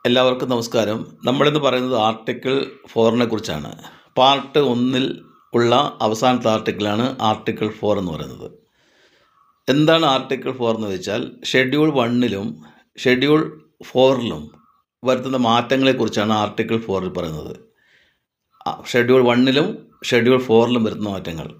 എല്ലാവർക്കും നമസ്കാരം. നമ്മളിന്ന് പറയുന്നത് ആർട്ടിക്കിൾ 4 കുറിച്ചാണ്. പാർട്ട് 1 ഉള്ള അവസാനത്തെ ആർട്ടിക്കിളാണ് ആർട്ടിക്കിൾ 4 എന്ന് പറയുന്നത്. എന്താണ് ആർട്ടിക്കിൾ 4 എന്ന് വെച്ചാൽ ഷെഡ്യൂൾ 1 ഷെഡ്യൂൾ 4 വരുത്തുന്ന മാറ്റങ്ങളെക്കുറിച്ചാണ് ആർട്ടിക്കിൾ 4 പറയുന്നത്. ഷെഡ്യൂൾ 1 ഷെഡ്യൂൾ 4 വരുത്തുന്ന മാറ്റങ്ങൾ.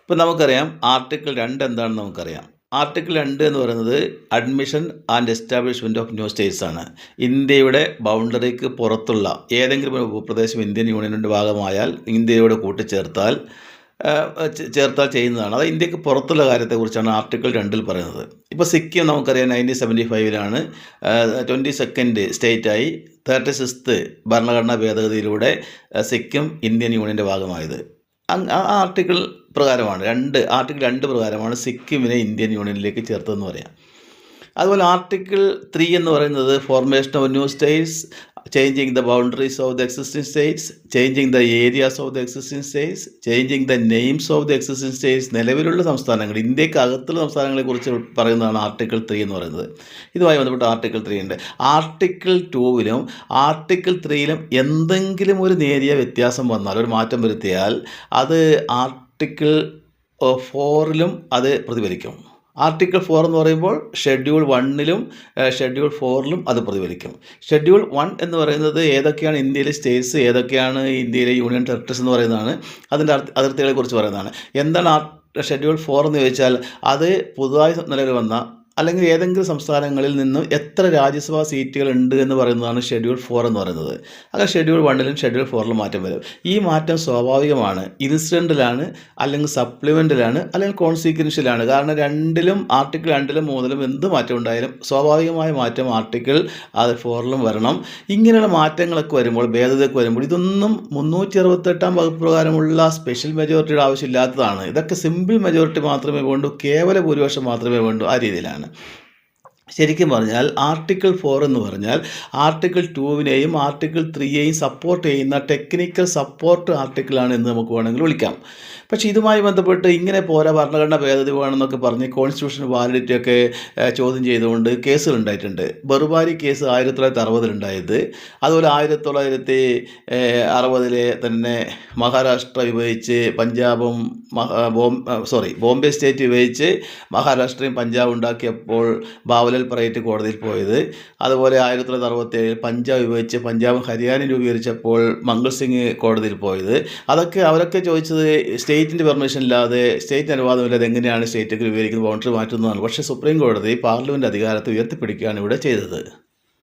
ഇപ്പം നമുക്കറിയാം ആർട്ടിക്കിൾ 2 എന്താണെന്ന് നമുക്കറിയാം. ആർട്ടിക്കിൾ 2 എന്ന് പറയുന്നത് admission and establishment of new States ആണ്. ഇന്ത്യയുടെ ബൗണ്ടറിക്ക് പുറത്തുള്ള ഏതെങ്കിലും ഒരു ഭൂപ്രദേശം ഇന്ത്യൻ യൂണിയനിൻ്റെ ഭാഗമായാൽ ഇന്ത്യയോട് കൂട്ടിച്ചേർത്താൽ ചെയ്യുന്നതാണ്. അത് ഇന്ത്യക്ക് പുറത്തുള്ള കാര്യത്തെക്കുറിച്ചാണ് ആർട്ടിക്കിൾ 2 പറയുന്നത്. ഇപ്പോൾ സിക്കിം നമുക്കറിയാം 1975 22nd സ്റ്റേറ്റായി 36th ഭരണഘടനാ ഭേദഗതിയിലൂടെ സിക്കിം ഇന്ത്യൻ യൂണിയൻ്റെ ഭാഗമായത്. ആ ആർട്ടിക്കിൾ പ്രകാരമാണ് ആർട്ടിക്കിൾ 2 പ്രകാരമാണ് സിക്കിമിനെ ഇന്ത്യൻ യൂണിയനിലേക്ക് ചേർത്തതെന്ന് പറയാം. അതുപോലെ ആർട്ടിക്കിൾ 3 എന്ന് പറയുന്നത് formation of new States, changing the boundaries of the existing States, changing the areas of the existing States, changing the names of the existing States. നിലവിലുള്ള സംസ്ഥാനങ്ങൾ, ഇന്ത്യക്ക് അകത്തുള്ള സംസ്ഥാനങ്ങളെക്കുറിച്ച് പറയുന്നതാണ് ആർട്ടിക്കിൾ 3 എന്ന് പറയുന്നത്. ഇതുമായി ബന്ധപ്പെട്ട് ആർട്ടിക്കിൾ 3 ഉണ്ട്. ആർട്ടിക്കിൾ 2 ആർട്ടിക്കിൾ 3 എന്തെങ്കിലും ഒരു നേരിയ വ്യത്യാസം വന്നാൽ, ഒരു മാറ്റം വരുത്തിയാൽ അത് ആർട്ടിക്കിൾ 4 അത് പ്രതിഫലിക്കും. ആർട്ടിക്കിൾ 4 എന്ന് പറയുമ്പോൾ ഷെഡ്യൂൾ 1 ഷെഡ്യൂൾ 4 അത് പ്രതിഫലിക്കും. ഷെഡ്യൂൾ 1 എന്ന് പറയുന്നത് ഏതൊക്കെയാണ് ഇന്ത്യയിലെ സ്റ്റേറ്റ്സ്, ഏതൊക്കെയാണ് ഇന്ത്യയിലെ യൂണിയൻ ടെറിട്ടറീസ് എന്ന് പറയുന്നതാണ്. അതിൻ്റെ അതിർത്തികളെക്കുറിച്ച് പറയുന്നതാണ്. എന്താണ് ഷെഡ്യൂൾ 4 എന്ന് ചോദിച്ചാൽ അത് പുതുതായി നിലവിൽ വന്ന അല്ലെങ്കിൽ ഏതെങ്കിലും സംസ്ഥാനങ്ങളിൽ നിന്നും എത്ര രാജ്യസഭാ സീറ്റുകൾ ഉണ്ട് എന്ന് പറയുന്നതാണ് ഷെഡ്യൂൾ 4 എന്ന് പറയുന്നത്. അങ്ങനെ ഷെഡ്യൂൾ 1 ഷെഡ്യൂൾ 4 മാറ്റം വരും. ഈ മാറ്റം സ്വാഭാവികമാണ്. ഇൻസിഡൻ്റലാണ്, അല്ലെങ്കിൽ സപ്ലിമെൻ്റലാണ്, അല്ലെങ്കിൽ കോൺസിക്വൻഷ്യലാണ്. കാരണം ആർട്ടിക്കിൾ 2 3 എന്ത് മാറ്റം ഉണ്ടായാലും സ്വാഭാവികമായ മാറ്റം ആർട്ടിക്കിൾ 4 വരണം. ഇങ്ങനെയുള്ള മാറ്റങ്ങളൊക്കെ വരുമ്പോൾ, ഭേദഗതിയൊക്കെ വരുമ്പോൾ ഇതൊന്നും 368 വകുപ്പ് പ്രകാരമുള്ള സ്പെഷ്യൽ മെജോറിറ്റിയുടെ ആവശ്യമില്ലാത്തതാണ്. ഇതൊക്കെ സിമ്പിൾ മെജോറിറ്റി മാത്രമേ വേണ്ടൂ, കേവല ഭൂരിപക്ഷം മാത്രമേ വേണ്ടൂ. ആ രീതിയിലാണ്. ശരിക്കും പറഞ്ഞാൽ ആർട്ടിക്കിൾ 4 എന്ന് പറഞ്ഞാൽ ആർട്ടിക്കിൾ 2 ആർട്ടിക്കിൾ 3 സപ്പോർട്ട് ചെയ്യുന്ന ടെക്നിക്കൽ സപ്പോർട്ട് ആർട്ടിക്കിളാണ് എന്ന് നമുക്ക് വേണമെങ്കിൽ വിളിക്കാം. പക്ഷേ ഇതുമായി ബന്ധപ്പെട്ട് ഇങ്ങനെ പോരാ, ഭരണഘടനാ ഭേദഗതി വേണമെന്നൊക്കെ പറഞ്ഞ് കോൺസ്റ്റിറ്റ്യൂഷൻ വാലിഡിറ്റി ഒക്കെ ചോദ്യം ചെയ്തുകൊണ്ട് കേസുകൾ ഉണ്ടായിട്ടുണ്ട്. ബർവാരി കേസ് 1960 ഉണ്ടായത്. അതുപോലെ 1960 തന്നെ മഹാരാഷ്ട്ര വിഭജിച്ച് ബോംബെ സ്റ്റേറ്റ് വിഭജിച്ച് മഹാരാഷ്ട്രയും പഞ്ചാബ് ഉണ്ടാക്കിയപ്പോൾ ബാവലൽ പറയിട്ട് കോടതിയിൽ പോയത്. അതുപോലെ 1967 പഞ്ചാബ് വിഭജിച്ച് പഞ്ചാബും ഹരിയാനയും രൂപീകരിച്ചപ്പോൾ മംഗൾ സിംഗ് കോടതിയിൽ പോയത്. അവരൊക്കെ ചോദിച്ചത് സ്റ്റേറ്റിൻ്റെ പെർമിഷൻ ഇല്ലാതെ, സ്റ്റേറ്റ് അനുവാദമില്ലാതെ എങ്ങനെയാണ് സ്റ്റേറ്റൊക്കെ രൂപീകരിക്കുന്നത്, ബൗണ്ടറി മാറ്റുന്നതാണ്. പക്ഷേ സുപ്രീം കോടതി പാർലമെൻറ്റ് അധികാരത്തെ ഉയർത്തിപ്പിടിക്കുകയാണ് ഇവിടെ ചെയ്തത്.